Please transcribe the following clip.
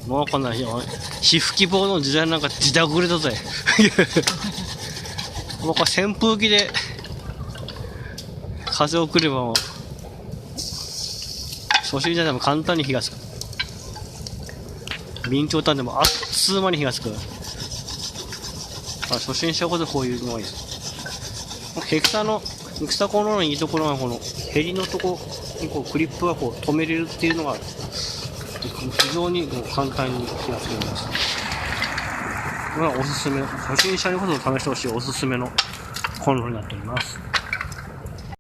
もうこんな火吹き棒の時代なんか自宅れだぜ。もうこれ扇風機で風を送ればもう初心者でも簡単に火がつく。備長炭でもあっつう間に火がつく。初心者こそこういうのがいいです。ヘクサコンロのいいところがこのヘリのとこにこうクリップがこう止めれるっていうのが非常に簡単に火がつくんです。これはおすすめ、初心者にこそ試してほしいおすすめのコンロになっております。